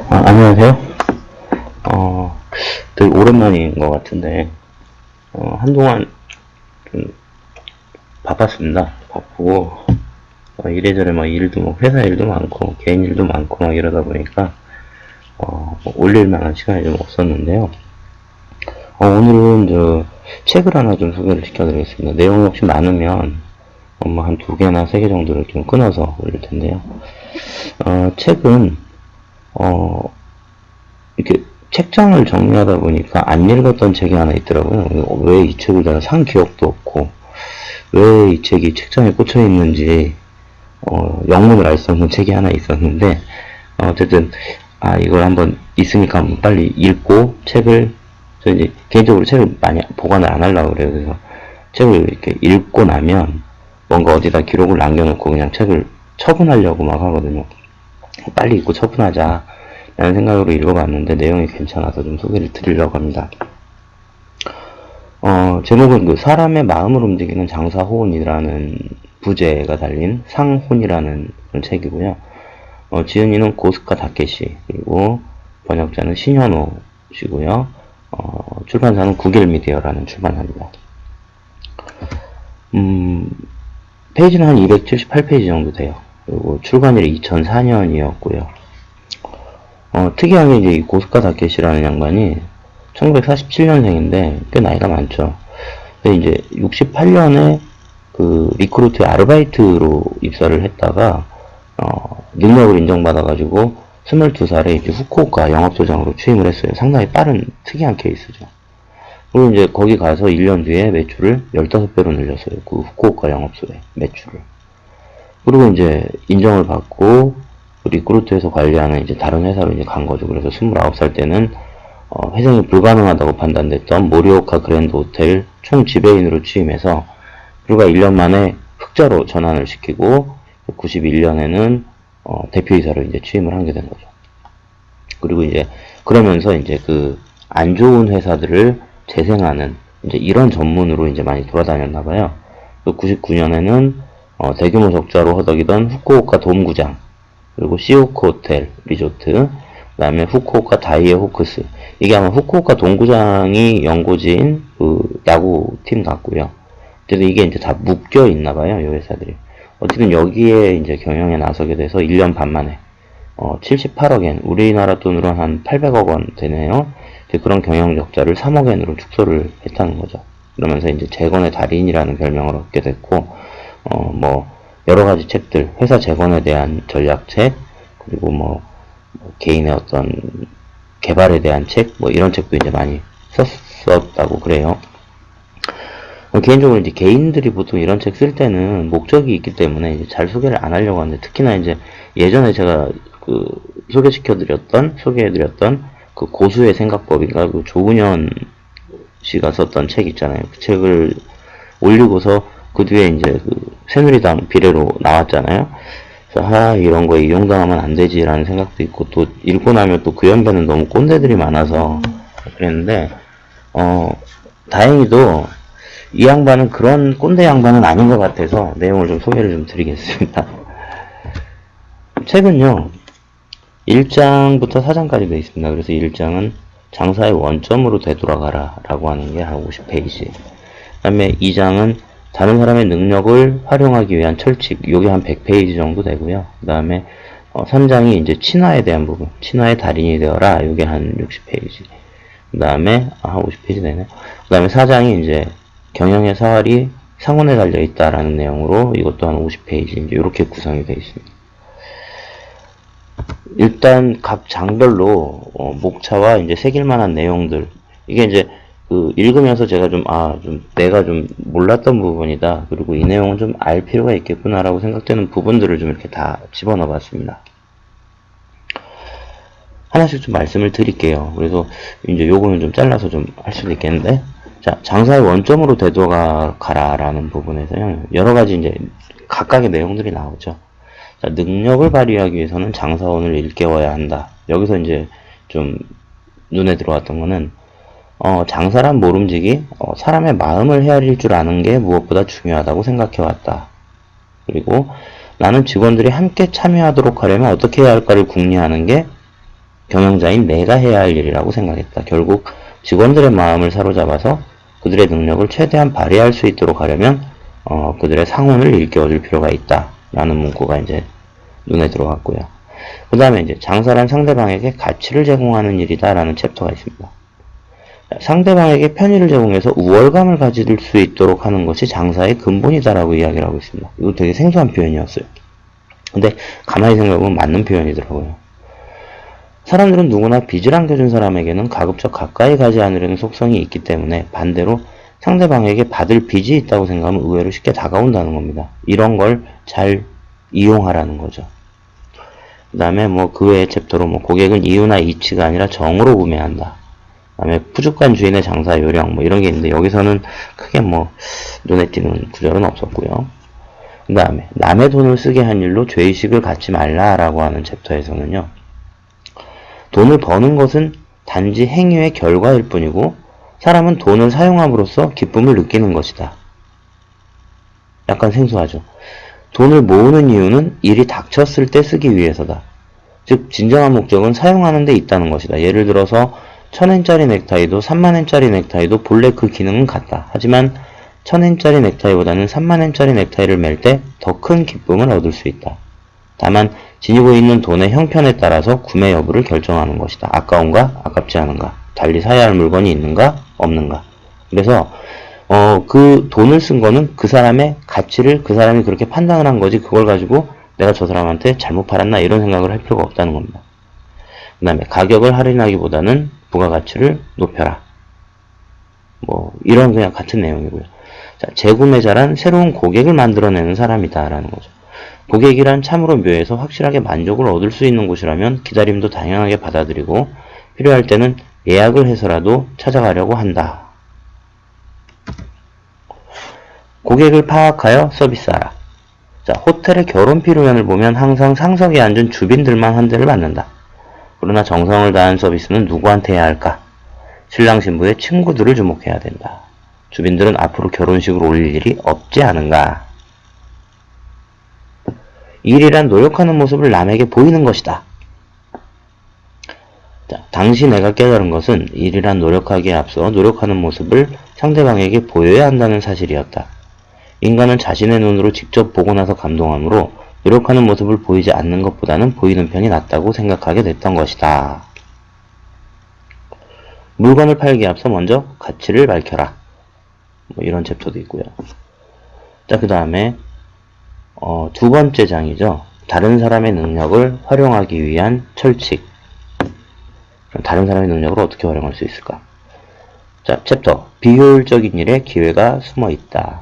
안녕하세요. 되게 오랜만인 것 같은데, 한동안 좀 바빴습니다. 바쁘고, 이래저래 막 일도, 회사 일도 많고, 개인 일도 많고, 막 이러다 보니까, 올릴 만한 시간이 좀 없었는데요. 오늘은 책을 하나 좀 소개를 시켜드리겠습니다. 내용이 혹시 많으면, 한 두 개나 세 개 정도를 좀 끊어서 올릴 텐데요. 책은, 이렇게 책장을 정리하다 보니까 안 읽었던 책이 하나 있더라고요. 왜 이 책을 내가 산 기억도 없고, 왜 이 책이 책장에 꽂혀 있는지, 영문을 알 수 없는 책이 하나 있었는데, 어쨌든, 이걸 한번 있으니까 한번 빨리 읽고, 저 이제 개인적으로 책을 많이 보관을 안 하려고 그래요. 그래서 책을 이렇게 읽고 나면, 뭔가 어디다 기록을 남겨놓고 그냥 책을 처분하려고 막 하거든요. 빨리 읽고 처분하자. 라는 생각으로 읽어봤는데 내용이 괜찮아서 좀 소개를 드리려고 합니다. 제목은 사람의 마음을 움직이는 장사호운이라는 부제가 달린 상혼이라는 그런 책이고요. 지은이는 고스카 다케시, 그리고 번역자는 신현호 씨고요. 출판사는 구길미디어라는 출판사입니다. 페이지는 한 278페이지 정도 돼요. 그리고 출간일이 2004년이었고요. 특이하게 이제 이 고스카 다케시라는 양반이 1947년생인데 꽤 나이가 많죠. 근데 이제 68년에 그 리크루트의 아르바이트로 입사를 했다가 능력을 인정받아가지고 22살에 이제 후쿠오카 영업소장으로 취임을 했어요. 상당히 빠른 특이한 케이스죠. 그리고 이제 거기 가서 1년 뒤에 매출을 15배로 늘렸어요. 그 후쿠오카 영업소의 매출을. 그리고 이제 인정을 받고 리크루트에서 관리하는 이제 다른 회사로 이제 간 거죠. 그래서 29살 때는 회생이 불가능하다고 판단됐던 모리오카 그랜드 호텔 총 지배인으로 취임해서 불과 1년 만에 흑자로 전환을 시키고 91년에는 대표이사로 이제 취임을 하게 된 거죠. 그리고 이제 그러면서 이제 그 안 좋은 회사들을 재생하는 이제 이런 전문으로 이제 많이 돌아다녔나 봐요. 99년에는 대규모 적자로 허덕이던 후쿠오카 돔구장, 그리고 시오코 호텔 리조트, 그 다음에 후쿠오카 다이에 호크스. 이게 아마 후쿠오카 동구장이 연고지인 그 야구팀 같고요. 그래서 이게 이제 다 묶여 있나 봐요, 이 회사들이. 어쨌든 여기에 이제 경영에 나서게 돼서 1년 반 만에 78억엔, 우리나라 돈으로 한 800억 원 되네요. 그런 경영 적자를 3억엔으로 축소를 했다는 거죠. 그러면서 이제 재건의 달인이라는 별명을 얻게 됐고, 여러 가지 책들, 회사 재건에 대한 전략책, 그리고 개인의 어떤 개발에 대한 책, 이런 책도 이제 많이 썼었다고 그래요. 개인적으로 이제 개인들이 보통 이런 책 쓸 때는 목적이 있기 때문에 이제 잘 소개를 안 하려고 하는데, 특히나 이제 예전에 제가 소개해드렸던 그 고수의 생각법인가, 그 조은현 씨가 썼던 책 있잖아요. 그 책을 올리고서 그 뒤에 이제 새누리당 비례로 나왔잖아요. 그래서 이런 거에 이용당하면 안 되지라는 생각도 있고, 또 읽고 나면 또 그 연배는 너무 꼰대들이 많아서 그랬는데, 다행히도 이 양반은 그런 꼰대 양반은 아닌 것 같아서 내용을 좀 소개를 좀 드리겠습니다. 책은요 1장부터 4장까지 되어 있습니다. 그래서 1장은 장사의 원점으로 되돌아가라 라고 하는 게 한 50페이지, 그 다음에 2장은 다른 사람의 능력을 활용하기 위한 철칙, 요게 한 100페이지 정도 되고요. 그 다음에 3장이 이제 친화에 대한 부분, 친화의 달인이 되어라, 요게 한 60페이지. 그 다음에 50페이지 되네. 그 다음에 4장이 이제 경영의 사활이 상온에 달려 있다라는 내용으로 이것도 한 50페이지 이제 이렇게 구성이 되어 있습니다. 일단 각 장별로 목차와 이제 새길만한 내용들, 이게 이제 읽으면서 제가 내가 좀 몰랐던 부분이다, 그리고 이 내용은 좀 알 필요가 있겠구나라고 생각되는 부분들을 좀 이렇게 다 집어넣어 봤습니다. 하나씩 좀 말씀을 드릴게요. 그래서 이제 요거는 좀 잘라서 좀 할 수도 있겠는데, 자, 장사의 원점으로 되돌아가라라는 부분에서요, 여러 가지 이제 각각의 내용들이 나오죠. 자, 능력을 발휘하기 위해서는 장사원을 일깨워야 한다. 여기서 이제 좀 눈에 들어왔던 거는, 장사란 모름지기, 사람의 마음을 헤아릴 줄 아는 게 무엇보다 중요하다고 생각해왔다. 그리고 나는 직원들이 함께 참여하도록 하려면 어떻게 해야 할까를 궁리하는 게 경영자인 내가 해야 할 일이라고 생각했다. 결국 직원들의 마음을 사로잡아서 그들의 능력을 최대한 발휘할 수 있도록 하려면 그들의 상혼을 일깨워줄 필요가 있다. 라는 문구가 이제 눈에 들어왔고요. 그 다음에 이제 장사란 상대방에게 가치를 제공하는 일이다. 라는 챕터가 있습니다. 상대방에게 편의를 제공해서 우월감을 가질 수 있도록 하는 것이 장사의 근본이다라고 이야기를 하고 있습니다. 이거 되게 생소한 표현이었어요. 근데 가만히 생각해보면 맞는 표현이더라고요. 사람들은 누구나 빚을 안겨준 사람에게는 가급적 가까이 가지 않으려는 속성이 있기 때문에 반대로 상대방에게 받을 빚이 있다고 생각하면 의외로 쉽게 다가온다는 겁니다. 이런 걸 잘 이용하라는 거죠. 그 다음에 그 외의 챕터로 고객은 이유나 이치가 아니라 정으로 구매한다. 그 다음에 푸주간 주인의 장사 요령 이런 게 있는데 여기서는 크게 눈에 띄는 구절은 없었고요. 그 다음에 남의 돈을 쓰게 한 일로 죄의식을 갖지 말라라고 하는 챕터에서는요. 돈을 버는 것은 단지 행위의 결과일 뿐이고 사람은 돈을 사용함으로써 기쁨을 느끼는 것이다. 약간 생소하죠. 돈을 모으는 이유는 일이 닥쳤을 때 쓰기 위해서다. 즉 진정한 목적은 사용하는 데 있다는 것이다. 예를 들어서 1000엔짜리 넥타이도 30,000엔짜리 넥타이도 본래 그 기능은 같다. 하지만 1000엔짜리 넥타이보다는 30,000엔짜리 넥타이를 맬 때 더 큰 기쁨을 얻을 수 있다. 다만 지니고 있는 돈의 형편에 따라서 구매 여부를 결정하는 것이다. 아까운가? 아깝지 않은가? 달리 사야 할 물건이 있는가? 없는가? 그래서 그 돈을 쓴 거는 그 사람의 가치를 그 사람이 그렇게 판단을 한 거지 그걸 가지고 내가 저 사람한테 잘못 팔았나 이런 생각을 할 필요가 없다는 겁니다. 그 다음에 가격을 할인하기보다는 부가가치를 높여라. 이런 그냥 같은 내용이고요. 자, 재구매자란 새로운 고객을 만들어내는 사람이다 라는 거죠. 고객이란 참으로 묘해서 확실하게 만족을 얻을 수 있는 곳이라면 기다림도 당연하게 받아들이고 필요할 때는 예약을 해서라도 찾아가려고 한다. 고객을 파악하여 서비스하라. 자, 호텔의 결혼 피로연을 보면 항상 상석에 앉은 주빈들만 한 대를 받는다. 그러나 정성을 다한 서비스는 누구한테 해야 할까? 신랑 신부의 친구들을 주목해야 된다. 주빈들은 앞으로 결혼식을 올릴 일이 없지 않은가? 일이란 노력하는 모습을 남에게 보이는 것이다. 자, 당시 내가 깨달은 것은 일이란 노력하기에 앞서 노력하는 모습을 상대방에게 보여야 한다는 사실이었다. 인간은 자신의 눈으로 직접 보고 나서 감동하므로 노력하는 모습을 보이지 않는 것보다는 보이는 편이 낫다고 생각하게 됐던 것이다. 물건을 팔기에 앞서 먼저 가치를 밝혀라. 이런 챕터도 있고요. 자, 그 다음에 두 번째 장이죠. 다른 사람의 능력을 활용하기 위한 철칙. 다른 사람의 능력을 어떻게 활용할 수 있을까? 자, 챕터. 비효율적인 일에 기회가 숨어 있다.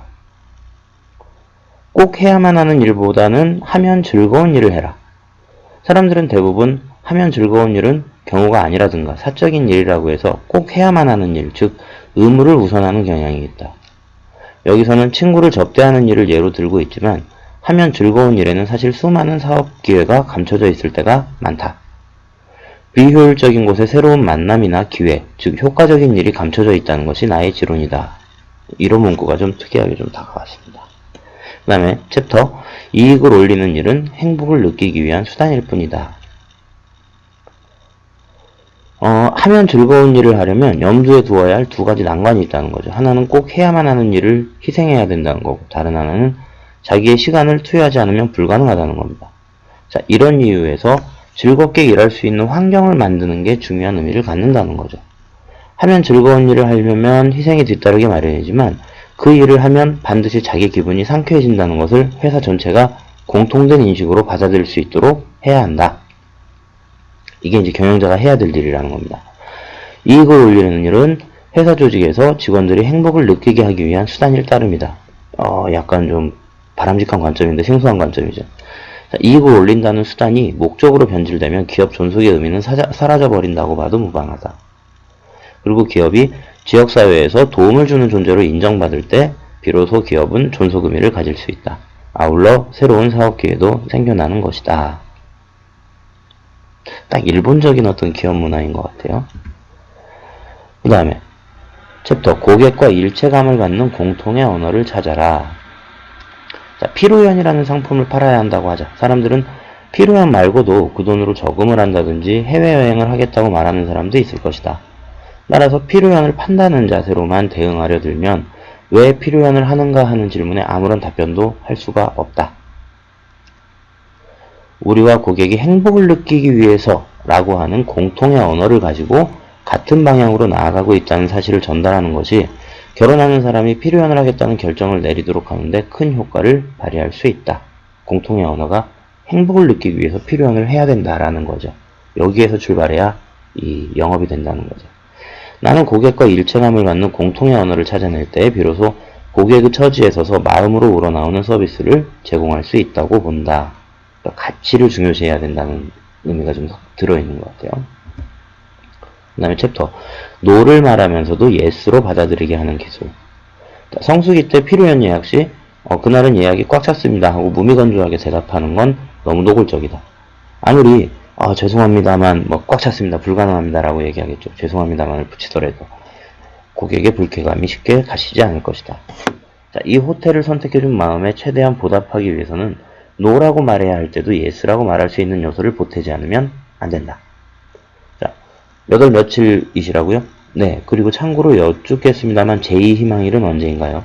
꼭 해야만 하는 일보다는 하면 즐거운 일을 해라. 사람들은 대부분 하면 즐거운 일은 경우가 아니라든가 사적인 일이라고 해서 꼭 해야만 하는 일, 즉 의무를 우선하는 경향이 있다. 여기서는 친구를 접대하는 일을 예로 들고 있지만 하면 즐거운 일에는 사실 수많은 사업 기회가 감춰져 있을 때가 많다. 비효율적인 곳에 새로운 만남이나 기회, 즉 효과적인 일이 감춰져 있다는 것이 나의 지론이다. 이런 문구가 좀 특이하게 좀 다가왔습니다. 그 다음에 챕터 이익을 올리는 일은 행복을 느끼기 위한 수단일 뿐이다. 하면 즐거운 일을 하려면 염두에 두어야 할 두 가지 난관이 있다는 거죠. 하나는 꼭 해야만 하는 일을 희생해야 된다는 거고 다른 하나는 자기의 시간을 투여하지 않으면 불가능하다는 겁니다. 자, 이런 이유에서 즐겁게 일할 수 있는 환경을 만드는 게 중요한 의미를 갖는다는 거죠. 하면 즐거운 일을 하려면 희생이 뒤따르기 마련이지만 그 일을 하면 반드시 자기 기분이 상쾌해진다는 것을 회사 전체가 공통된 인식으로 받아들일 수 있도록 해야 한다. 이게 이제 경영자가 해야 될 일이라는 겁니다. 이익을 올리는 일은 회사 조직에서 직원들이 행복을 느끼게 하기 위한 수단일 따름이다. 약간 좀 바람직한 관점인데 생소한 관점이죠. 자, 이익을 올린다는 수단이 목적으로 변질되면 기업 존속의 의미는 사라져버린다고 봐도 무방하다. 그리고 기업이 지역사회에서 도움을 주는 존재로 인정받을 때 비로소 기업은 존속 의미를 가질 수 있다. 아울러 새로운 사업 기회도 생겨나는 것이다. 딱 일본적인 어떤 기업 문화인 것 같아요. 그 다음에 챕터 고객과 일체감을 갖는 공통의 언어를 찾아라. 자, 피로연이라는 상품을 팔아야 한다고 하자. 사람들은 필요한 말고도 그 돈으로 저금을 한다든지 해외여행을 하겠다고 말하는 사람도 있을 것이다. 따라서 필요현을 판다는 자세로만 대응하려 들면 왜 필요현을 하는가 하는 질문에 아무런 답변도 할 수가 없다. 우리와 고객이 행복을 느끼기 위해서 라고 하는 공통의 언어를 가지고 같은 방향으로 나아가고 있다는 사실을 전달하는 것이 결혼하는 사람이 필요현을 하겠다는 결정을 내리도록 하는데 큰 효과를 발휘할 수 있다. 공통의 언어가 행복을 느끼기 위해서 필요현을 해야 된다라는 거죠. 여기에서 출발해야 이 영업이 된다는 거죠. 나는 고객과 일체감을 갖는 공통의 언어를 찾아낼 때 비로소 고객의 처지에 서서 마음으로 우러나오는 서비스를 제공할 수 있다고 본다. 그러니까 가치를 중요시해야 된다는 의미가 좀 들어있는 것 같아요. 그 다음에 챕터 no를 말하면서도 yes로 받아들이게 하는 기술. 성수기 때 필요한 예약 시 그날은 예약이 꽉 찼습니다 하고 무미건조하게 대답하는 건 너무 노골적이다. 아무리 죄송합니다만 꽉 찼습니다 불가능합니다 라고 얘기하겠죠. 죄송합니다만을 붙이더라도 고객의 불쾌감이 쉽게 가시지 않을 것이다. 자, 이 호텔을 선택해준 마음에 최대한 보답하기 위해서는 no라고 말해야 할 때도 yes라고 말할 수 있는 요소를 보태지 않으면 안 된다. 자, 몇 월 며칠이시라고요? 네, 그리고 참고로 여쭙겠습니다만 제2 희망일은 언제인가요?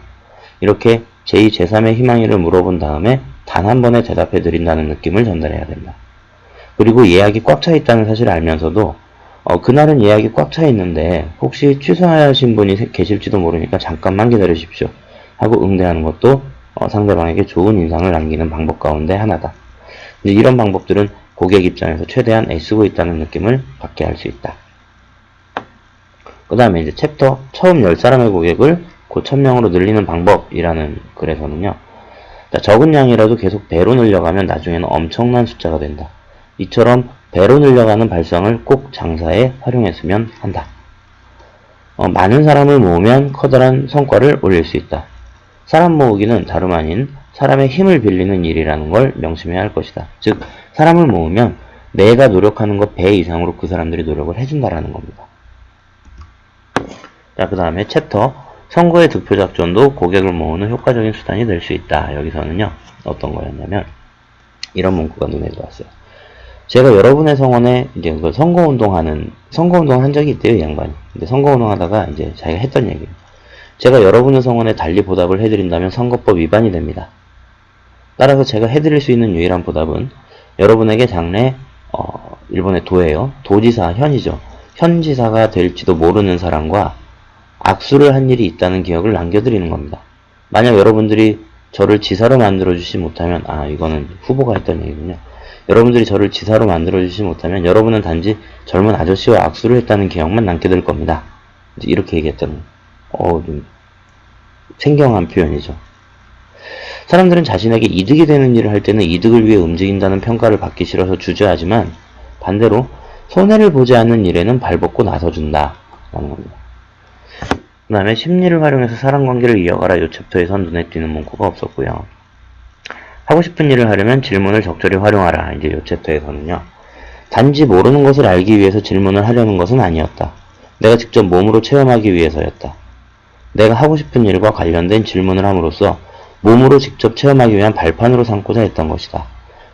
이렇게 제2, 제3의 희망일을 물어본 다음에 단 한 번에 대답해 드린다는 느낌을 전달해야 된다. 그리고 예약이 꽉 차 있다는 사실을 알면서도 그날은 예약이 꽉 차 있는데 혹시 취소하신 분이 계실지도 모르니까 잠깐만 기다리십시오 하고 응대하는 것도 상대방에게 좋은 인상을 남기는 방법 가운데 하나다. 이런 방법들은 고객 입장에서 최대한 애쓰고 있다는 느낌을 받게 할 수 있다. 그 다음에 이제 챕터 처음 10사람의 고객을 곧 1000명으로 늘리는 방법이라는 글에서는요. 적은 양이라도 계속 배로 늘려가면 나중에는 엄청난 숫자가 된다. 이처럼 배로 늘려가는 발상을 꼭 장사에 활용했으면 한다. 많은 사람을 모으면 커다란 성과를 올릴 수 있다. 사람 모으기는 다름 아닌 사람의 힘을 빌리는 일이라는 걸 명심해야 할 것이다. 즉 사람을 모으면 내가 노력하는 것 배 이상으로 그 사람들이 노력을 해준다라는 겁니다. 자, 그 다음에 챕터 선거의 득표 작전도 고객을 모으는 효과적인 수단이 될 수 있다. 여기서는요 어떤 거였냐면 이런 문구가 눈에 들어왔어요. 제가 여러분의 성원에 이제 그 선거운동 한 적이 있대요, 이 양반이. 근데 선거운동 하다가 이제 자기가 했던 얘기예요. 제가 여러분의 성원에 달리 보답을 해드린다면 선거법 위반이 됩니다. 따라서 제가 해드릴 수 있는 유일한 보답은 여러분에게 장래 일본의 도예요. 도지사, 현이죠. 현지사가 될지도 모르는 사람과 악수를 한 일이 있다는 기억을 남겨드리는 겁니다. 만약 여러분들이 저를 지사로 만들어주지 못하면 이거는 후보가 했던 얘기군요. 여러분들이 저를 지사로 만들어주지 못하면 여러분은 단지 젊은 아저씨와 악수를 했다는 기억만 남게 될 겁니다. 이렇게 얘기했던 좀 생경한 표현이죠. 사람들은 자신에게 이득이 되는 일을 할 때는 이득을 위해 움직인다는 평가를 받기 싫어서 주저하지만 반대로 손해를 보지 않는 일에는 발벗고 나서준다 라는 겁니다. 그 다음에 심리를 활용해서 사람관계를 이어가라. 이 챕터에선 눈에 띄는 문구가 없었고요. 하고 싶은 일을 하려면 질문을 적절히 활용하라. 이제 이 챕터에서는요. 단지 모르는 것을 알기 위해서 질문을 하려는 것은 아니었다. 내가 직접 몸으로 체험하기 위해서였다. 내가 하고 싶은 일과 관련된 질문을 함으로써 몸으로 직접 체험하기 위한 발판으로 삼고자 했던 것이다.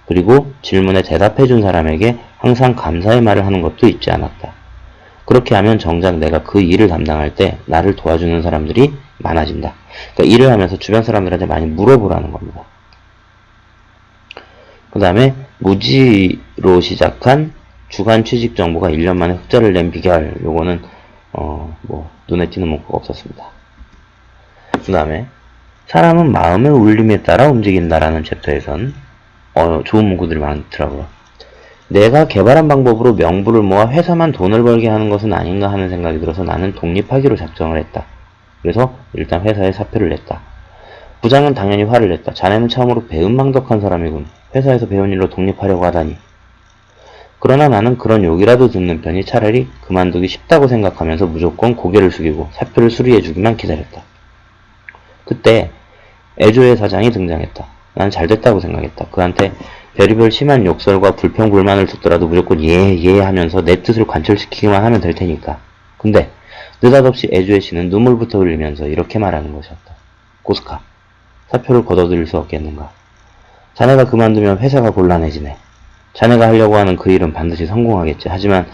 그리고 질문에 대답해준 사람에게 항상 감사의 말을 하는 것도 잊지 않았다. 그렇게 하면 정작 내가 그 일을 담당할 때 나를 도와주는 사람들이 많아진다. 그러니까 일을 하면서 주변 사람들한테 많이 물어보라는 겁니다. 그 다음에 무지로 시작한 주간 취직 정보가 1년 만에 흑자를 낸 비결. 요거는 눈에 띄는 문구가 없었습니다. 그 다음에 사람은 마음의 울림에 따라 움직인다라는 챕터에선 좋은 문구들이 많더라고요. 내가 개발한 방법으로 명부를 모아 회사만 돈을 벌게 하는 것은 아닌가 하는 생각이 들어서 나는 독립하기로 작정을 했다. 그래서 일단 회사에 사표를 냈다. 부장은 당연히 화를 냈다. 자네는 참으로 배은망덕한 사람이군. 회사에서 배운 일로 독립하려고 하다니. 그러나 나는 그런 욕이라도 듣는 편이 차라리 그만두기 쉽다고 생각하면서 무조건 고개를 숙이고 사표를 수리해주기만 기다렸다. 그때 애조의 사장이 등장했다. 난 잘됐다고 생각했다. 그한테 별의별 심한 욕설과 불평불만을 듣더라도 무조건 예 하면서 내 뜻을 관철시키기만 하면 될 테니까. 근데 느닷없이 애조의 씨는 눈물부터 흘리면서 이렇게 말하는 것이었다. 고스카, 사표를 걷어들일 수 없겠는가? 자네가 그만두면 회사가 곤란해지네. 자네가 하려고 하는 그 일은 반드시 성공하겠지. 하지만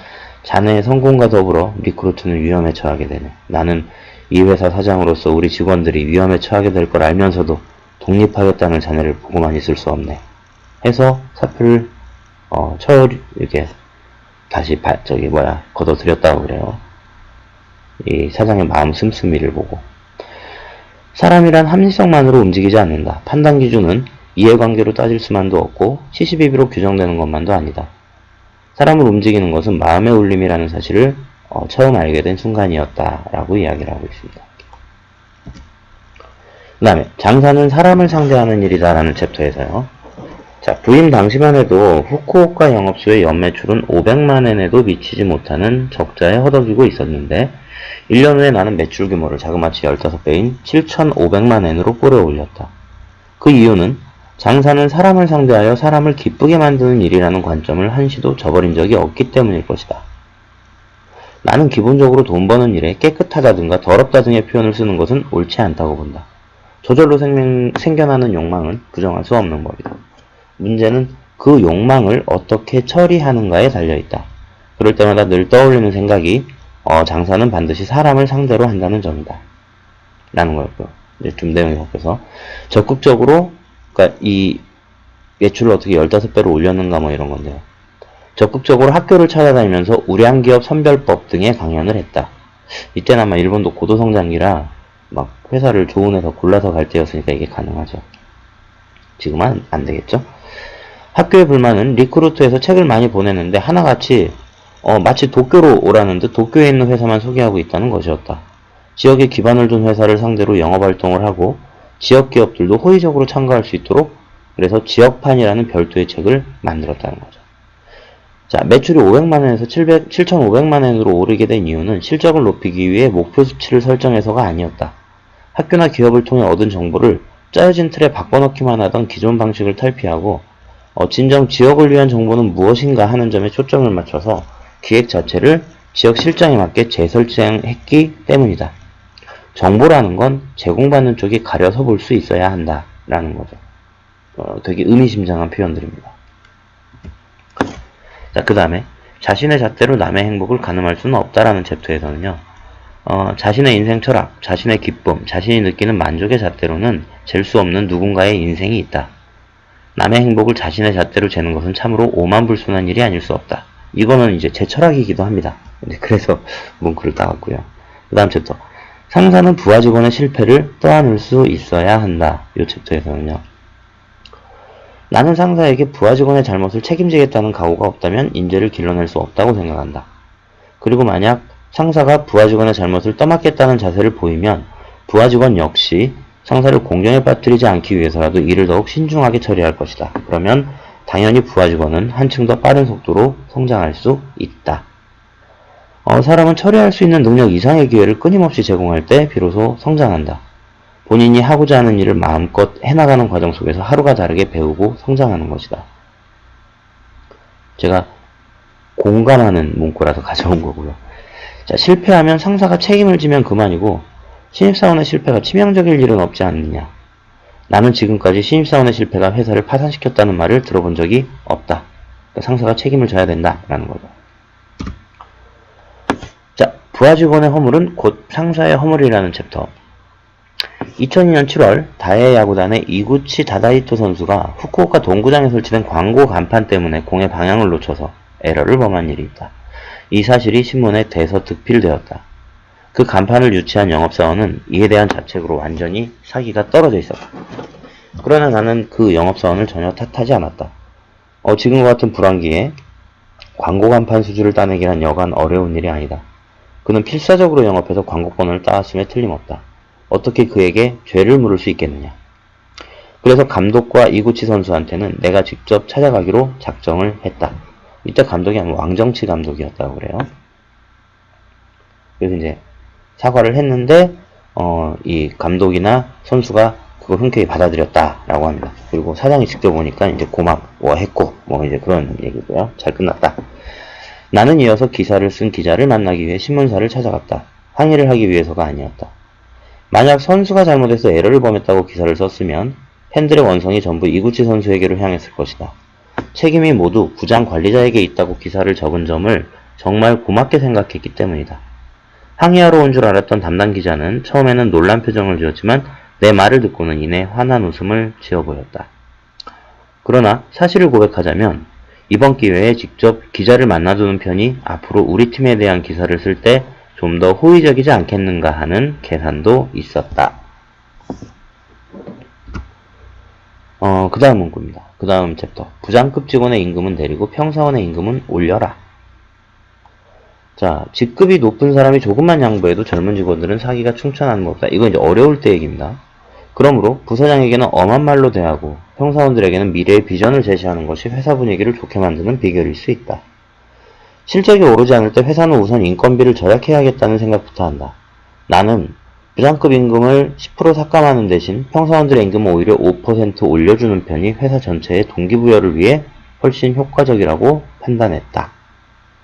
자네의 성공과 더불어 리크루트는 위험에 처하게 되네. 나는 이 회사 사장으로서 우리 직원들이 위험에 처하게 될 걸 알면서도 독립하겠다는 자네를 보고만 있을 수 없네. 해서 사표를 이렇게 다시 걷어들였다고 그래요. 이 사장의 마음 씀씀이를 보고. 사람이란 합리성만으로 움직이지 않는다. 판단 기준은 이해관계로 따질 수만도 없고 시시비비로 규정되는 것만도 아니다. 사람을 움직이는 것은 마음의 울림이라는 사실을 처음 알게 된 순간이었다라고 이야기를 하고 있습니다. 그 다음에 장사는 사람을 상대하는 일이다라는 챕터에서요. 자, 부임 당시만 해도 후쿠오카 영업소의 연매출은 500만엔에도 미치지 못하는 적자에 허덕이고 있었는데 1년 후에 나는 매출 규모를 자그마치 15배인 7,500만엔으로 끌어올렸다. 그 이유는 장사는 사람을 상대하여 사람을 기쁘게 만드는 일이라는 관점을 한시도 저버린 적이 없기 때문일 것이다. 나는 기본적으로 돈 버는 일에 깨끗하다든가 더럽다 등의 표현을 쓰는 것은 옳지 않다고 본다. 저절로 생겨나는 욕망은 부정할 수 없는 법이다. 문제는 그 욕망을 어떻게 처리하는가에 달려있다. 그럴 때마다 늘 떠올리는 생각이 장사는 반드시 사람을 상대로 한다는 점이다. 라는 거였고요. 이제 좀 내용이 바뀌어서 적극적으로 그러니까 이 매출을 어떻게 15배로 올렸는가 뭐 이런 건데요. 적극적으로 학교를 찾아다니면서 우량기업 선별법 등의 강연을 했다. 이때는 아마 일본도 고도성장기라 막 회사를 좋은 회사 골라서 갈 때였으니까 이게 가능하죠. 지금은 안 되겠죠. 학교의 불만은 리크루트에서 책을 많이 보내는데 하나같이 마치 도쿄로 오라는 듯 도쿄에 있는 회사만 소개하고 있다는 것이었다. 지역에 기반을 둔 회사를 상대로 영업활동을 하고 지역 기업들도 호의적으로 참가할 수 있도록 그래서 지역판이라는 별도의 책을 만들었다는 거죠. 자, 매출이 500만엔에서 7,500만엔으로 오르게 된 이유는 실적을 높이기 위해 목표 수치를 설정해서가 아니었다. 학교나 기업을 통해 얻은 정보를 짜여진 틀에 바꿔넣기만 하던 기존 방식을 탈피하고 진정 지역을 위한 정보는 무엇인가 하는 점에 초점을 맞춰서 기획 자체를 지역 실정에 맞게 재설정했기 때문이다. 정보라는 건 제공받는 쪽이 가려서 볼 수 있어야 한다 라는 거죠. 되게 의미심장한 표현들입니다. 자, 그 다음에 자신의 잣대로 남의 행복을 가늠할 수는 없다라는 챕터에서는요. 자신의 인생 철학, 자신의 기쁨, 자신이 느끼는 만족의 잣대로는 잴 수 없는 누군가의 인생이 있다. 남의 행복을 자신의 잣대로 재는 것은 참으로 오만불순한 일이 아닐 수 없다. 이거는 이제 제 철학이기도 합니다. 그래서 문구를 따왔고요. 그 다음 챕터. 상사는 부하 직원의 실패를 떠안을 수 있어야 한다. 이 챕터에서는요. 나는 상사에게 부하 직원의 잘못을 책임지겠다는 각오가 없다면 인재를 길러낼 수 없다고 생각한다. 그리고 만약 상사가 부하 직원의 잘못을 떠맡겠다는 자세를 보이면 부하 직원 역시 상사를 공경에 빠뜨리지 않기 위해서라도 일을 더욱 신중하게 처리할 것이다. 그러면 당연히 부하 직원은 한층 더 빠른 속도로 성장할 수 있다. 사람은 처리할 수 있는 능력 이상의 기회를 끊임없이 제공할 때 비로소 성장한다. 본인이 하고자 하는 일을 마음껏 해나가는 과정 속에서 하루가 다르게 배우고 성장하는 것이다. 제가 공감하는 문구라서 가져온 거고요. 자, 실패하면 상사가 책임을 지면 그만이고 신입사원의 실패가 치명적일 일은 없지 않느냐. 나는 지금까지 신입사원의 실패가 회사를 파산시켰다는 말을 들어본 적이 없다. 그러니까 상사가 책임을 져야 된다라는 거죠. 자, 부하 직원의 허물은 곧 상사의 허물이라는 챕터. 2002년 7월 다해 야구단의 이구치 다다이토 선수가 후쿠오카 동구장에 설치된 광고 간판 때문에 공의 방향을 놓쳐서 에러를 범한 일이 있다. 이 사실이 신문에 대서특필되었다. 그 간판을 유치한 영업사원은 이에 대한 자책으로 완전히 사기가 떨어져 있었다. 그러나 나는 그 영업사원을 전혀 탓하지 않았다. 지금과 같은 불황기에 광고 간판 수주를 따내기란 여간 어려운 일이 아니다. 그는 필사적으로 영업해서 광고권을 따왔음에 틀림없다. 어떻게 그에게 죄를 물을 수 있겠느냐. 그래서 감독과 이구치 선수한테는 내가 직접 찾아가기로 작정을 했다. 이때 감독이 아마 왕정치 감독이었다고 그래요. 그래서 이제 사과를 했는데 이 감독이나 선수가 그걸 흔쾌히 받아들였다라고 합니다. 그리고 사장이 직접 오니까 이제 고마워했고 뭐 이제 그런 얘기고요. 잘 끝났다. 나는 이어서 기사를 쓴 기자를 만나기 위해 신문사를 찾아갔다. 항의를 하기 위해서가 아니었다. 만약 선수가 잘못해서 에러를 범했다고 기사를 썼으면 팬들의 원성이 전부 이구치 선수에게로 향했을 것이다. 책임이 모두 부장 관리자에게 있다고 기사를 적은 점을 정말 고맙게 생각했기 때문이다. 항의하러 온 줄 알았던 담당 기자는 처음에는 놀란 표정을 지었지만 내 말을 듣고는 이내 환한 웃음을 지어 보였다. 그러나 사실을 고백하자면 이번 기회에 직접 기자를 만나두는 편이 앞으로 우리 팀에 대한 기사를 쓸 때 좀 더 호의적이지 않겠는가 하는 계산도 있었다. 그 다음 문구입니다. 그 다음 챕터. 부장급 직원의 임금은 내리고 평사원의 임금은 올려라. 자, 직급이 높은 사람이 조금만 양보해도 젊은 직원들은 사기가 충천하는 것보다 이건 이제 어려울 때 얘기입니다. 그러므로 부사장에게는 엄한 말로 대하고 평사원들에게는 미래의 비전을 제시하는 것이 회사 분위기를 좋게 만드는 비결일 수 있다. 실적이 오르지 않을 때 회사는 우선 인건비를 절약해야겠다는 생각부터 한다. 나는 부장급 임금을 10% 삭감하는 대신 평사원들의 임금을 오히려 5% 올려주는 편이 회사 전체의 동기부여를 위해 훨씬 효과적이라고 판단했다.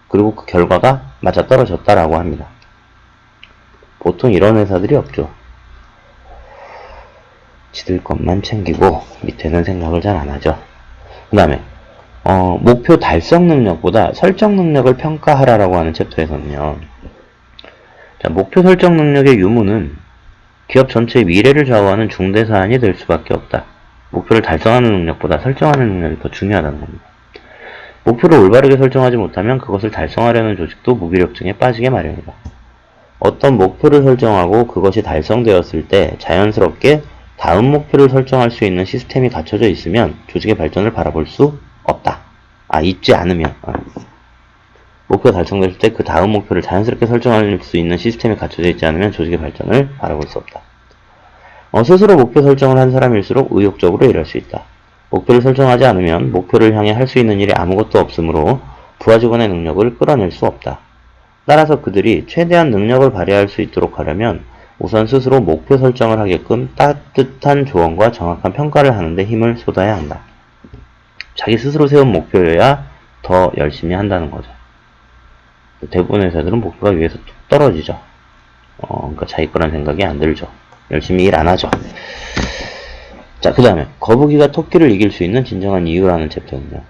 그리고 그 결과가 맞아떨어졌다라고 합니다. 보통 이런 회사들이 없죠. 지들 것만 챙기고 밑에는 생각을 잘 안하죠. 그 다음에 목표 달성 능력보다 설정 능력을 평가하라라고 하는 챕터에서는요. 자, 목표 설정 능력의 유무는 기업 전체의 미래를 좌우하는 중대 사안이 될 수밖에 없다. 목표를 달성하는 능력보다 설정하는 능력이 더 중요하다는 겁니다. 목표를 올바르게 설정하지 못하면 그것을 달성하려는 조직도 무기력증에 빠지게 마련이다. 어떤 목표를 설정하고 그것이 달성되었을 때 자연스럽게 다음 목표를 설정할 수 있는 시스템이 갖춰져 있으면 조직의 발전을 바라볼 수 없다. 있지 않으면. 목표가 달성됐을 때 그 다음 목표를 자연스럽게 설정할 수 있는 시스템이 갖춰져 있지 않으면 조직의 발전을 바라볼 수 없다. 스스로 목표 설정을 한 사람일수록 의욕적으로 일할 수 있다. 목표를 설정하지 않으면 목표를 향해 할 수 있는 일이 아무것도 없으므로 부하 직원의 능력을 끌어낼 수 없다. 따라서 그들이 최대한 능력을 발휘할 수 있도록 하려면 우선 스스로 목표 설정을 하게끔 따뜻한 조언과 정확한 평가를 하는 데 힘을 쏟아야 한다. 자기 스스로 세운 목표여야 더 열심히 한다는 거죠. 대부분의 회사들은 목표가 위에서 뚝 떨어지죠. 그러니까 자기 거란 생각이 안 들죠. 열심히 일 안 하죠. 자, 그 다음에 거북이가 토끼를 이길 수 있는 진정한 이유라는 챕터는요.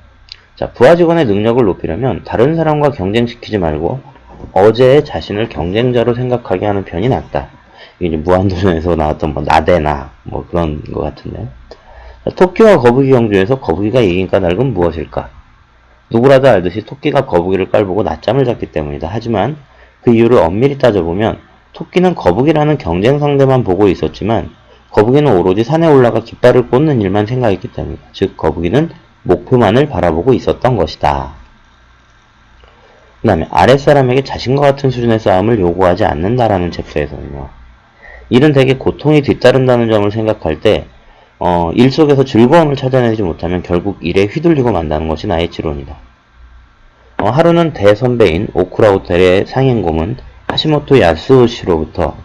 자, 부하 직원의 능력을 높이려면 다른 사람과 경쟁시키지 말고 어제의 자신을 경쟁자로 생각하게 하는 편이 낫다. 이게 이제 무한도전에서 나왔던 나대나 그런 것 같은데. 자, 토끼와 거북이 경주에서 거북이가 이긴 까닭은 무엇일까? 누구라도 알듯이 토끼가 거북이를 깔보고 낮잠을 잤기 때문이다. 하지만 그 이유를 엄밀히 따져보면 토끼는 거북이라는 경쟁 상대만 보고 있었지만 거북이는 오로지 산에 올라가 깃발을 꽂는 일만 생각했기 때문이다. 즉 거북이는 목표만을 바라보고 있었던 것이다. 그 다음에 아랫사람에게 자신과 같은 수준의 싸움을 요구하지 않는다라는 챕터에서는요. 일은 대개 고통이 뒤따른다는 점을 생각할 때 일 속에서 즐거움을 찾아내지 못하면 결국 일에 휘둘리고 만다는 것이 나의 지론이다. 하루는 대선배인 오쿠라 호텔의 상행고문 하시모토 야스오시로부터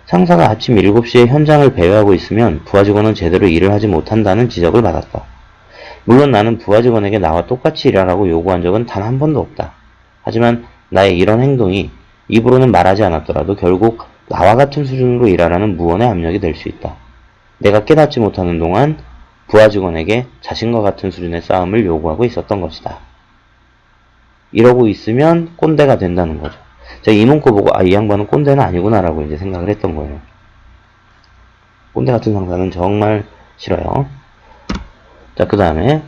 상사가 아침 7시에 현장을 배회하고 있으면 부하 직원은 제대로 일을 하지 못한다는 지적을 받았다. 물론 나는 부하 직원에게 나와 똑같이 일하라고 요구한 적은 단 한 번도 없다. 하지만 나의 이런 행동이 입으로는 말하지 않았더라도 결국 나와 같은 수준으로 일하라는 무언의 압력이 될 수 있다. 내가 깨닫지 못하는 동안 부하 직원에게 자신과 같은 수준의 싸움을 요구하고 있었던 것이다. 이러고 있으면 꼰대가 된다는 거죠. 제가 이 문구 보고 이 양반은 꼰대는 아니구나 라고 이제 생각을 했던 거예요. 꼰대 같은 상사는 정말 싫어요. 자, 그 다음에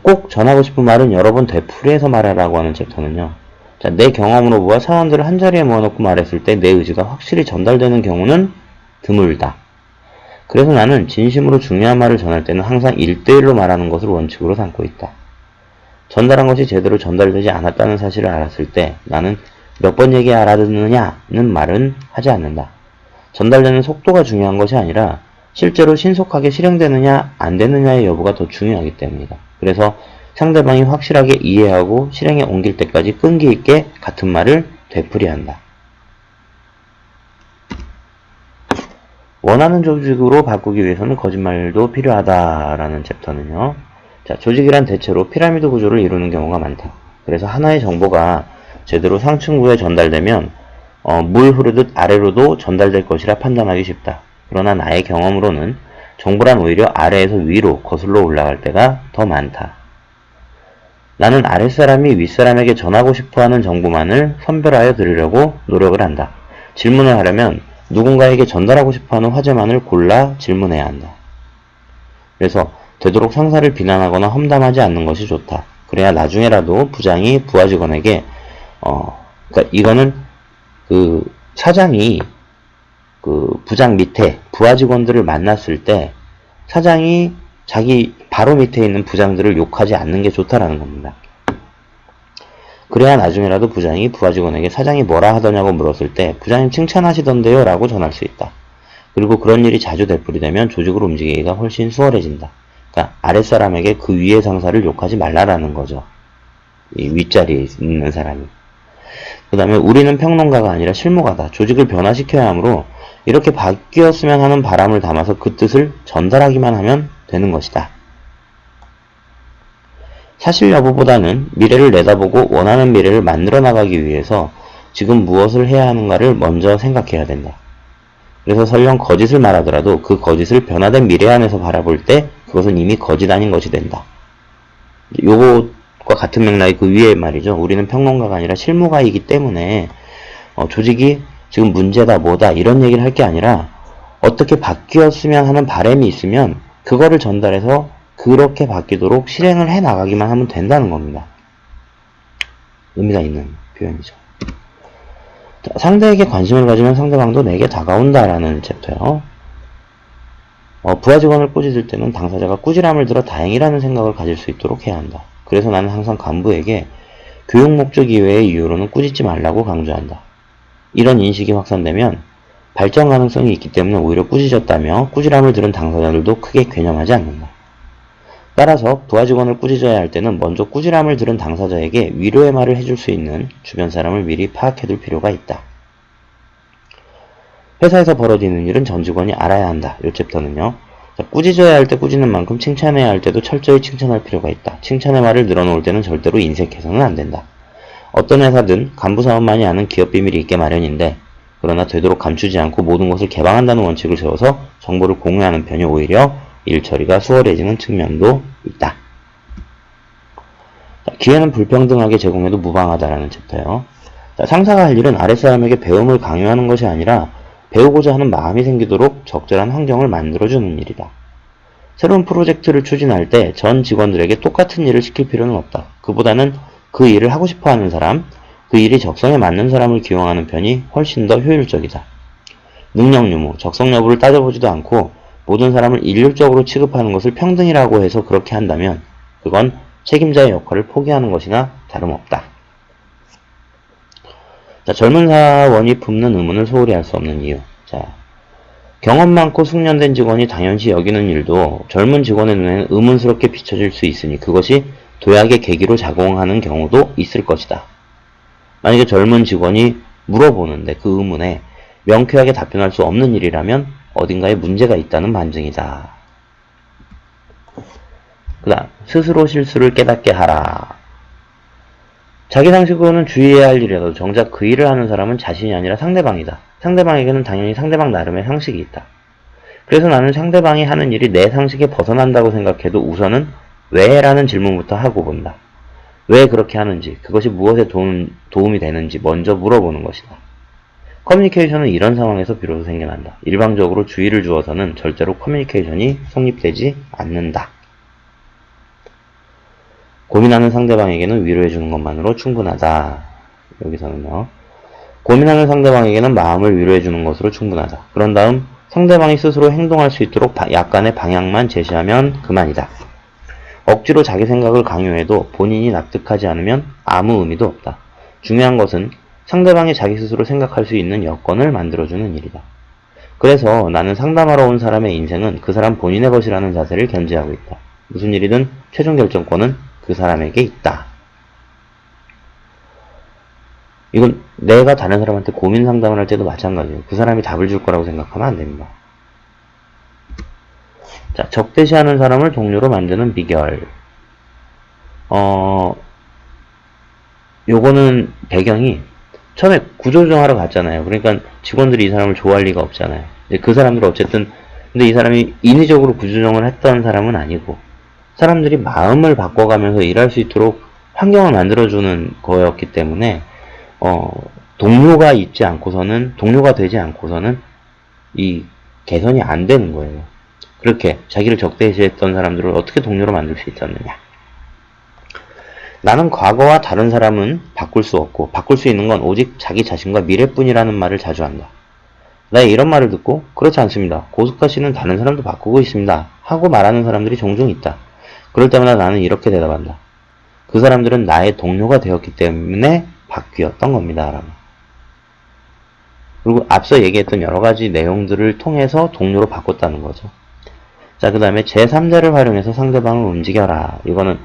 꼭 전하고 싶은 말은 여러 번 되풀이해서 말하라고 하는 챕터는요. 자, 내 경험으로 보아 사원들을 한자리에 모아놓고 말했을 때 내 의지가 확실히 전달되는 경우는 드물다. 그래서 나는 진심으로 중요한 말을 전할 때는 항상 1대1로 말하는 것을 원칙으로 삼고 있다. 전달한 것이 제대로 전달되지 않았다는 사실을 알았을 때 나는 몇 번 얘기 알아듣느냐는 말은 하지 않는다. 전달되는 속도가 중요한 것이 아니라 실제로 신속하게 실행되느냐 안 되느냐의 여부가 더 중요하기 때문이다. 그래서 상대방이 확실하게 이해하고 실행에 옮길 때까지 끈기 있게 같은 말을 되풀이한다. 원하는 조직으로 바꾸기 위해서는 거짓말도 필요하다라는 챕터는요. 자, 조직이란 대체로 피라미드 구조를 이루는 경우가 많다. 그래서 하나의 정보가 제대로 상층부에 전달되면 물 흐르듯 아래로도 전달될 것이라 판단하기 쉽다. 그러나 나의 경험으로는 정보란 오히려 아래에서 위로 거슬러 올라갈 때가 더 많다. 나는 아랫사람이 윗사람에게 전하고 싶어하는 정보만을 선별하여 들으려고 노력을 한다. 질문을 하려면 누군가에게 전달하고 싶어하는 화제만을 골라 질문해야 한다. 그래서 되도록 상사를 비난하거나 험담하지 않는 것이 좋다. 그래야 나중에라도 부장이 부하 직원에게 그러니까 이거는 그 사장이 그 부장 밑에 부하 직원들을 만났을 때 사장이 자기 바로 밑에 있는 부장들을 욕하지 않는 게 좋다라는 겁니다. 그래야 나중에라도 부장이 부하 직원에게 사장이 뭐라 하더냐고 물었을 때 부장님 칭찬하시던데요 라고 전할 수 있다. 그리고 그런 일이 자주 되풀이되면 조직을 움직이기가 훨씬 수월해진다. 그러니까 아랫사람에게 그 위의 상사를 욕하지 말라라는 거죠. 이 윗자리에 있는 사람이. 그 다음에 우리는 평론가가 아니라 실무가다. 조직을 변화시켜야 하므로 이렇게 바뀌었으면 하는 바람을 담아서 그 뜻을 전달하기만 하면 되는 것이다. 사실 여부보다는 미래를 내다보고 원하는 미래를 만들어 나가기 위해서 지금 무엇을 해야 하는가를 먼저 생각해야 된다. 그래서 설령 거짓을 말하더라도 그 거짓을 변화된 미래 안에서 바라볼 때 그것은 이미 거짓 아닌 것이 된다. 요것과 같은 맥락이 그 위에 말이죠. 우리는 평론가가 아니라 실무가이기 때문에 조직이 지금 문제다 뭐다 이런 얘기를 할 게 아니라 어떻게 바뀌었으면 하는 바람이 있으면 그거를 전달해서 그렇게 바뀌도록 실행을 해 나가기만 하면 된다는 겁니다. 의미가 있는 표현이죠. 자, 상대에게 관심을 가지면 상대방도 내게 다가온다라는 챕터요. 부하 직원을 꾸짖을 때는 당사자가 꾸지람을 들어 다행이라는 생각을 가질 수 있도록 해야 한다. 그래서 나는 항상 간부에게 교육 목적 이외의 이유로는 꾸짖지 말라고 강조한다. 이런 인식이 확산되면 발전 가능성이 있기 때문에 오히려 꾸짖었다며 꾸지람을 들은 당사자들도 크게 괴념하지 않는다. 따라서 부하 직원을 꾸짖어야 할 때는 먼저 꾸지람을 들은 당사자에게 위로의 말을 해줄 수 있는 주변 사람을 미리 파악해둘 필요가 있다. 회사에서 벌어지는 일은 전 직원이 알아야 한다. 이 챕터는요. 꾸짖어야 할 때 꾸짖는 만큼 칭찬해야 할 때도 철저히 칭찬할 필요가 있다. 칭찬의 말을 늘어놓을 때는 절대로 인색해서는 안 된다. 어떤 회사든 간부 사원만이 아는 기업 비밀이 있게 마련인데 그러나 되도록 감추지 않고 모든 것을 개방한다는 원칙을 세워서 정보를 공유하는 편이 오히려 일 처리가 수월해지는 측면도 있다. 기회는 불평등하게 제공해도 무방하다라는 챕터예요. 상사가 할 일은 아랫사람에게 배움을 강요하는 것이 아니라 배우고자 하는 마음이 생기도록 적절한 환경을 만들어주는 일이다. 새로운 프로젝트를 추진할 때 전 직원들에게 똑같은 일을 시킬 필요는 없다. 그보다는 그 일을 하고 싶어하는 사람, 그 일이 적성에 맞는 사람을 기용하는 편이 훨씬 더 효율적이다. 능력 유무, 적성 여부를 따져보지도 않고 모든 사람을 일률적으로 취급하는 것을 평등이라고 해서 그렇게 한다면 그건 책임자의 역할을 포기하는 것이나 다름없다. 자, 젊은 사원이 품는 의문을 소홀히 할 수 없는 이유. 자, 경험 많고 숙련된 직원이 당연시 여기는 일도 젊은 직원의 눈에는 의문스럽게 비춰질 수 있으니 그것이 도약의 계기로 작용하는 경우도 있을 것이다. 만약에 젊은 직원이 물어보는데 그 의문에 명쾌하게 답변할 수 없는 일이라면 어딘가에 문제가 있다는 반증이다. 그 다음 스스로 실수를 깨닫게 하라. 자기 상식으로는 주의해야 할 일이라도 정작 그 일을 하는 사람은 자신이 아니라 상대방이다. 상대방에게는 당연히 상대방 나름의 상식이 있다. 그래서 나는 상대방이 하는 일이 내 상식에 벗어난다고 생각해도 우선은 왜? 라는 질문부터 하고 본다. 왜 그렇게 하는지, 그것이 무엇에 도움이 되는지 먼저 물어보는 것이다. 커뮤니케이션은 이런 상황에서 비로소 생겨난다. 일방적으로 주의를 주어서는 절대로 커뮤니케이션이 성립되지 않는다. 고민하는 상대방에게는 위로해주는 것만으로 충분하다. 여기서는요. 고민하는 상대방에게는 마음을 위로해주는 것으로 충분하다. 그런 다음 상대방이 스스로 행동할 수 있도록 약간의 방향만 제시하면 그만이다. 억지로 자기 생각을 강요해도 본인이 납득하지 않으면 아무 의미도 없다. 중요한 것은 상대방이 자기 스스로 생각할 수 있는 여건을 만들어주는 일이다. 그래서 나는 상담하러 온 사람의 인생은 그 사람 본인의 것이라는 자세를 견지하고 있다. 무슨 일이든 최종 결정권은 그 사람에게 있다. 이건 내가 다른 사람한테 고민 상담을 할 때도 마찬가지예요. 그 사람이 답을 줄 거라고 생각하면 안 됩니다. 자, 적대시하는 사람을 동료로 만드는 비결. 요거는 배경이 처음에 구조조정하러 갔잖아요. 그러니까 직원들이 이 사람을 좋아할 리가 없잖아요. 그 사람들 어쨌든 근데 이 사람이 인위적으로 구조조정을 했던 사람은 아니고 사람들이 마음을 바꿔가면서 일할 수 있도록 환경을 만들어주는 거였기 때문에 동료가 되지 않고서는 이 개선이 안 되는 거예요. 그렇게 자기를 적대시했던 사람들을 어떻게 동료로 만들 수 있었느냐. 나는 과거와 다른 사람은 바꿀 수 없고 바꿀 수 있는 건 오직 자기 자신과 미래뿐이라는 말을 자주 한다. 나의 이런 말을 듣고 그렇지 않습니다. 고스카 씨는 다른 사람도 바꾸고 있습니다. 하고 말하는 사람들이 종종 있다. 그럴 때마다 나는 이렇게 대답한다. 그 사람들은 나의 동료가 되었기 때문에 바뀌었던 겁니다. 라고. 그리고 앞서 얘기했던 여러 가지 내용들을 통해서 동료로 바꿨다는 거죠. 자, 그 다음에 제3자를 활용해서 상대방을 움직여라. 이거는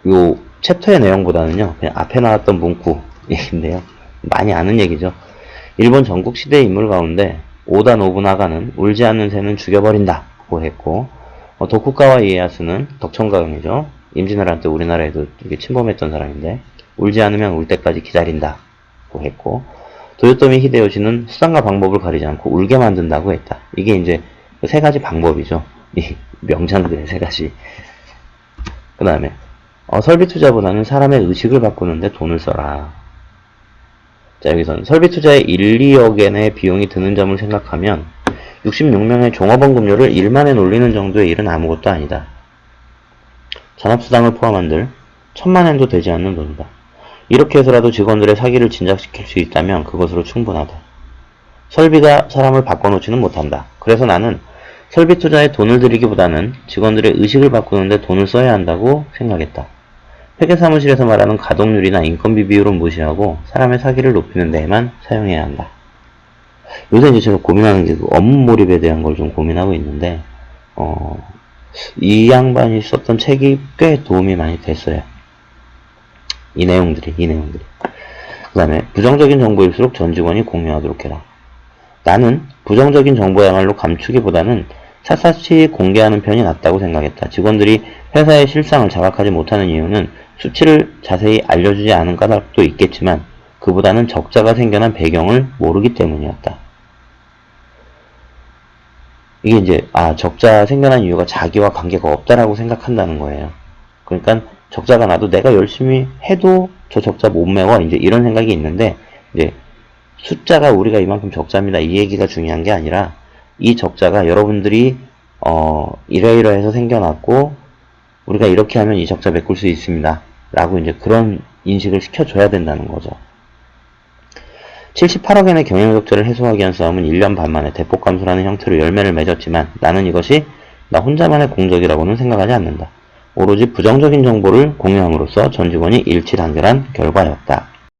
요 챕터의 내용보다는요, 그냥 앞에 나왔던 문구 얘기인데요. 많이 아는 얘기죠. 일본 전국시대의 인물 가운데 오다 노부나가는 울지 않는 새는 죽여버린다고 했고, 도쿠가와 이에야스는 덕청가경이죠. 임진왜란 때 우리나라에도 이게 침범했던 사람인데 울지 않으면 울 때까지 기다린다고 했고, 도요토미 히데요시는 수단과 방법을 가리지 않고 울게 만든다고 했다. 이게 이제 세 가지 방법이죠. 이 명장들의 세 가지. 그 다음에 설비 투자보다는 사람의 의식을 바꾸는데 돈을 써라. 자, 여기서는 설비 투자에 1, 2억엔의 비용이 드는 점을 생각하면 66명의 종업원 급료를 1만에 올리는 정도의 일은 아무것도 아니다. 잔업수당을 포함한들 1000만엔도 되지 않는 돈이다. 이렇게 해서라도 직원들의 사기를 진작시킬 수 있다면 그것으로 충분하다. 설비가 사람을 바꿔놓지는 못한다. 그래서 나는 설비 투자에 돈을 들이기보다는 직원들의 의식을 바꾸는데 돈을 써야 한다고 생각했다. 회계사무실에서 말하는 가동률이나 인건비 비율은 무시하고 사람의 사기를 높이는 데에만 사용해야 한다. 요새 이제 제가 고민하는 게 업무 몰입에 대한 걸 좀 고민하고 있는데, 이 양반이 썼던 책이 꽤 도움이 많이 됐어요. 이 내용들이. 그 다음에 부정적인 정보일수록 전 직원이 공유하도록 해라. 나는 부정적인 정보야말로 감추기보다는 샅샅이 공개하는 편이 낫다고 생각했다. 직원들이 회사의 실상을 자각하지 못하는 이유는 수치를 자세히 알려주지 않은 까닭도 있겠지만 그보다는 적자가 생겨난 배경을 모르기 때문이었다. 이게 이제 적자 생겨난 이유가 자기와 관계가 없다라고 생각한다는 거예요. 그러니까 적자가 나도 내가 열심히 해도 저 적자 못 메워, 이제 이런 생각이 있는데, 이제 숫자가 우리가 이만큼 적자입니다, 이 얘기가 중요한 게 아니라 이 적자가 여러분들이 이러이러해서 생겨났고 우리가 이렇게 하면 이 적자 메꿀 수 있습니다 라고 이제 그런 인식을 시켜줘야 된다는 거죠. 78억엔의 경영적자를 해소하기 위한 싸움은 1년 반 만에 대폭 감소라는 형태로 열매를 맺었지만 나는 이것이 나 혼자만의 공적이라고는 생각하지 않는다. 오로지 부정적인 정보를 공유함으로써 전 직원이 일치단결한 결과였다.